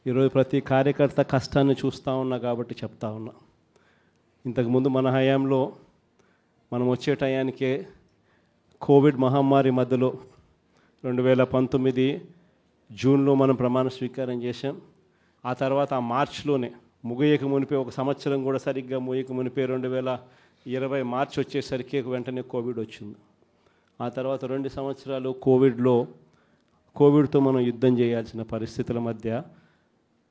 ఈరోజు ప్రతి కార్యకర్త కష్టాన్ని చూస్తూ ఉన్నా కాబట్టి చెప్తా ఉన్నా. ఇంతకుముందు మన హయాంలో మనం వచ్చే టయానికే కోవిడ్ మహమ్మారి మధ్యలో 2019 జూన్లో మనం ప్రమాణ స్వీకారం చేశాం. ఆ తర్వాత ఆ మార్చిలోనే ముగియక మునిపే ఒక సంవత్సరం కూడా సరిగ్గా ముగియక మునిపే 2020 మార్చి వచ్చేసరికి వెంటనే కోవిడ్ వచ్చింది. ఆ తర్వాత 2 సంవత్సరాలు కోవిడ్తో మనం యుద్ధం చేయాల్సిన పరిస్థితుల మధ్య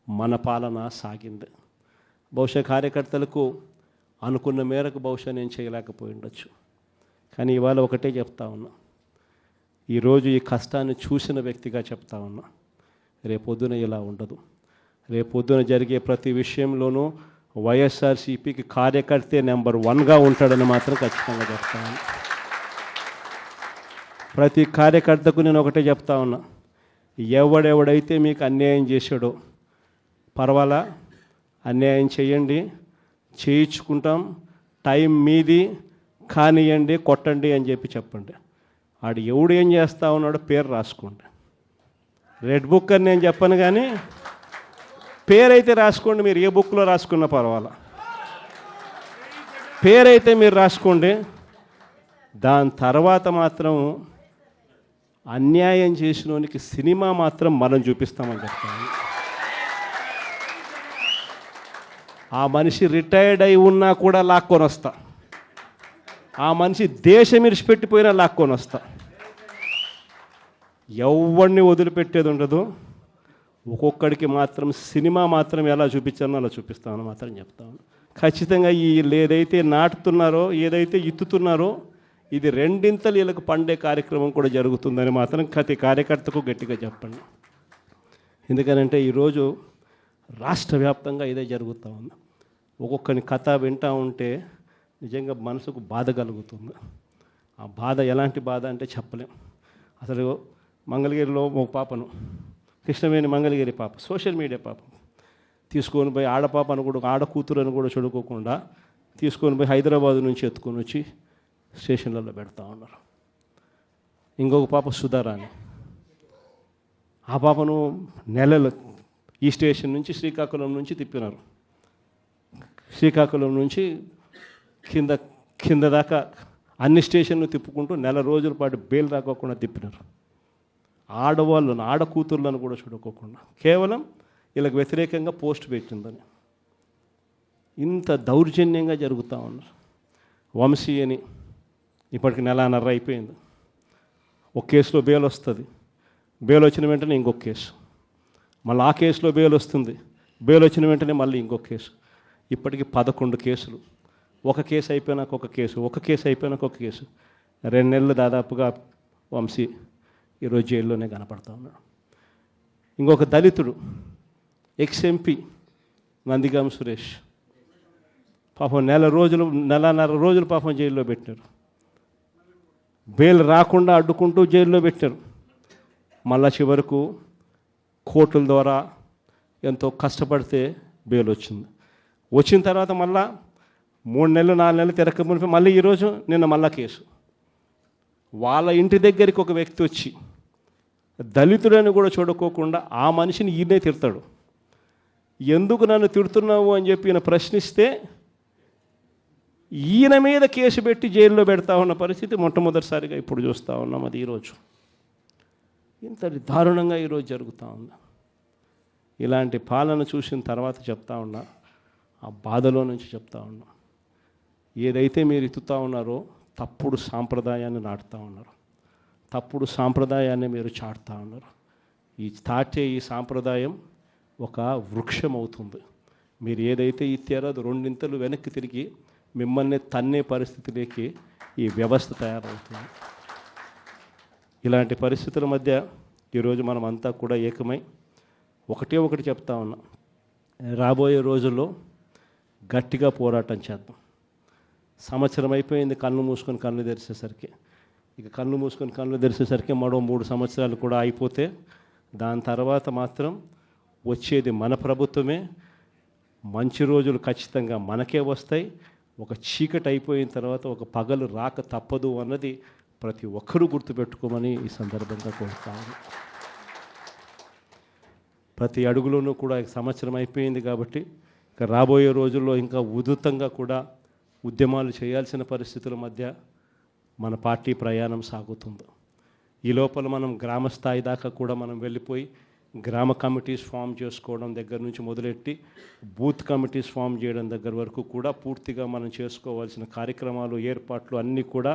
మన పాలన సాగింది. బహుశా కార్యకర్తలకు అనుకున్న మేరకు బహుశా నేను చేయలేకపోయి ఉండొచ్చు. కానీ ఇవాళ ఒకటే చెప్తా ఉన్నా, ఈరోజు ఈ కష్టాన్ని చూసిన వ్యక్తిగా చెప్తా ఉన్నా, రేపొద్దున ఇలా ఉండదు. రేపొద్దున జరిగే ప్రతి విషయంలోనూ వైఎస్ఆర్సీపీకి కార్యకర్తే నెంబర్ 1గా ఉంటాడని మాత్రం ఖచ్చితంగా చెప్తా ఉన్నా. ప్రతి కార్యకర్తకు నేను ఒకటే చెప్తా ఉన్నా, ఎవడెవడైతే మీకు అన్యాయం చేశాడో పర్వాలా, అన్యాయం చేయండి, చేయించుకుంటాం, టైం మీది, కానియండి, కొట్టండి అని చెప్పండి. ఆడు ఎవడు ఏం చేస్తా ఉన్నాడో పేరు రాసుకోండి. రెడ్ బుక్ అని నేను చెప్పను, కానీ పేరైతే రాసుకోండి. మీరు ఏ బుక్లో రాసుకున్నా పర్వాలా, పేరైతే మీరు రాసుకోండి. దాని తర్వాత మాత్రం అన్యాయం చేసినోనికి సినిమా మాత్రం మనం చూపిస్తామని చెప్తాను. ఆ మనిషి రిటైర్డ్ అయి ఉన్నా కూడా లాక్కొని వస్తా, ఆ మనిషి దేశం విడిచిపెట్టిపోయినా లాక్కొని వస్తా. ఎవరిని వదిలిపెట్టేది ఉండదు. ఒక్కొక్కడికి మాత్రం సినిమా మాత్రం ఎలా చూపించానో అలా చూపిస్తామని మాత్రం చెప్తాను. ఖచ్చితంగా ఏదైతే నాటుతున్నారో, ఏదైతే ఇత్తుతున్నారో, ఇది రెండింతలు వీళ్ళకు పండే కార్యక్రమం కూడా జరుగుతుందని మాత్రం ప్రతి కార్యకర్తకు గట్టిగా చెప్పండి. ఎందుకనంటే ఈరోజు రాష్ట్ర వ్యాప్తంగా ఇదే జరుగుతూ ఉంది. ఒక్కొక్కని కథ వింటూ ఉంటే నిజంగా మనసుకు బాధ కలుగుతుంది. ఆ బాధ ఎలాంటి బాధ అంటే చెప్పలేం. అసలు మంగళగిరిలో ఒక పాపను, కృష్ణవేణి మంగళగిరి పాప, సోషల్ మీడియా పాప తీసుకొని పోయి, ఆడపాపను కూడా, ఆడకూతురు అని కూడా చూడుకోకుండా తీసుకొని పోయి హైదరాబాద్ నుంచి ఎత్తుకొని వచ్చి స్టేషన్లలో పెడతా ఉన్నారు. ఇంకొక పాప సుధారాణి, ఆ పాపను నెలలు ఈ స్టేషన్ నుంచి శ్రీకాకుళం నుంచి తిప్పినారు. శ్రీకాకుళం నుంచి కింద దాకా అన్ని స్టేషన్లు తిప్పుకుంటూ నెల రోజుల పాటు బెయిల్ రాకోకుండా తిప్పినారు. ఆడవాళ్ళను, ఆడకూతుర్లను కూడా చూడుకోకుండా కేవలం వీళ్ళకి వ్యతిరేకంగా పోస్ట్ పెట్టిందని ఇంత దౌర్జన్యంగా జరుగుతూ ఉన్నారు. వంశీ అని ఇప్పటికి 1.5 అయిపోయింది. ఒక కేసులో బెయిల్ వస్తుంది, బెయిల్ వచ్చిన వెంటనే ఇంకొక కేసు, మళ్ళీ ఆ కేసులో బెయిల్ వస్తుంది, బెయిల్ వచ్చిన వెంటనే మళ్ళీ ఇంకొక కేసు. ఇప్పటికి 11 కేసులు. ఒక కేసు అయిపోయినాక ఒక కేసు, ఒక కేసు అయిపోయినాక ఒక కేసు. 2 నెలలు దాదాపుగా వంశీ ఈరోజు జైల్లోనే కనపడతా ఉన్నాడు. ఇంకొక దళితుడు ఎక్స్-ఎంపీ నందిగామ సురేష్ పాపం 1.5 రోజులు పాపం జైల్లో పెట్టారు. బెయిల్ రాకుండా అడ్డుకుంటూ జైల్లో పెట్టారు. మళ్ళా చివరకు కోర్టుల ద్వారా ఎంతో కష్టపడితే బెయిల్ వచ్చింది. వచ్చిన తర్వాత మళ్ళా 3 నెలలు 4 నెలలు తిరగకపోతే మళ్ళీ ఈరోజు నిన్న మళ్ళా కేసు. వాళ్ళ ఇంటి దగ్గరికి ఒక వ్యక్తి వచ్చి దళితుడని కూడా చూడుకోకుండా ఆ మనిషిని ఈయనే తిడతాడు. ఎందుకు నన్ను తిడుతున్నావు అని చెప్పి ఈయన ప్రశ్నిస్తే ఈయన మీద కేసు పెట్టి జైల్లో పెడతా ఉన్న పరిస్థితి మొట్టమొదటిసారిగా ఇప్పుడు చూస్తూ ఉన్నాం. అది ఈరోజు ఇంత దారుణంగా ఈరోజు జరుగుతూ ఉంది. ఇలాంటి పాలన చూసిన తర్వాత చెప్తా ఉన్నా, ఆ బాధలో నుంచి చెప్తా ఉన్నా, ఏదైతే మీరు ఎత్తుతూ ఉన్నారో తప్పుడు సాంప్రదాయాన్ని నాటుతూ ఉన్నారు, తప్పుడు సాంప్రదాయాన్ని మీరు చాటుతూ ఉన్నారు. ఈ సాంప్రదాయం ఒక వృక్షం అవుతుంది. మీరు ఏదైతే ఇచ్చారో అది 2 ఇంతలు వెనక్కి తిరిగి మిమ్మల్ని తన్నే పరిస్థితిలోకి ఈ వ్యవస్థ తయారవుతుంది. ఇలాంటి పరిస్థితుల మధ్య ఈరోజు మనం అంతా కూడా ఏకమై ఒకటి చెప్తా ఉన్నాం, రాబోయే రోజుల్లో గట్టిగా పోరాటం చేద్దాం. సంవత్సరం అయిపోయింది కళ్ళు మూసుకొని కళ్ళు తెరిచేసరికి. ఇక కళ్ళు మూసుకొని కళ్ళు తెరిచేసరికి మరో 3 సంవత్సరాలు కూడా అయిపోతే దాని తర్వాత మాత్రం వచ్చేది మన ప్రభుత్వమే. మంచి రోజులు ఖచ్చితంగా మనకే వస్తాయి. ఒక చీకటి అయిపోయిన తర్వాత ఒక పగలు రాక తప్పదు అన్నది ప్రతి ఒక్కరూ గుర్తుపెట్టుకోమని ఈ సందర్భంగా కోరుతాను. ప్రతి అడుగులోనూ కూడా సంవత్సరం అయిపోయింది కాబట్టి ఇక రాబోయే రోజుల్లో ఇంకా ఉధృతంగా కూడా ఉద్యమాలు చేయాల్సిన పరిస్థితుల మధ్య మన పార్టీ ప్రయాణం సాగుతుంది. ఈ లోపల మనం గ్రామ స్థాయి దాకా కూడా మనం వెళ్ళిపోయి గ్రామ కమిటీస్ ఫామ్ చేసుకోవడం దగ్గర నుంచి మొదలెట్టి బూత్ కమిటీస్ ఫామ్ చేయడం దగ్గర వరకు కూడా పూర్తిగా మనం చేసుకోవాల్సిన కార్యక్రమాలు ఏర్పాట్లు అన్నీ కూడా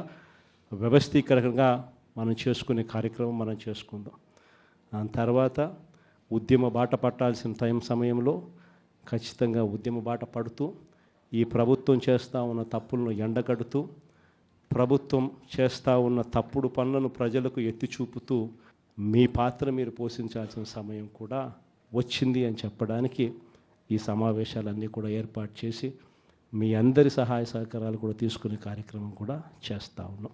వ్యవస్థీకరణగా మనం చేసుకునే కార్యక్రమం మనం చేసుకుందాం. దాని తర్వాత ఉద్యమ బాట పట్టాల్సిన సమయంలో ఖచ్చితంగా ఉద్యమ బాట పడుతూ ఈ ప్రభుత్వం చేస్తూ ఉన్న తప్పులను ఎండగడుతూ ప్రభుత్వం చేస్తూ ఉన్న తప్పుడు పనులను ప్రజలకు ఎత్తి చూపుతూ మీ పాత్ర మీరు పోషించాల్సిన సమయం కూడా వచ్చింది అని చెప్పడానికి ఈ సమావేశాలన్నీ కూడా ఏర్పాటు చేసి మీ అందరి సహాయ సహకారాలు కూడా తీసుకునే కార్యక్రమం కూడా చేస్తూ ఉన్నాం.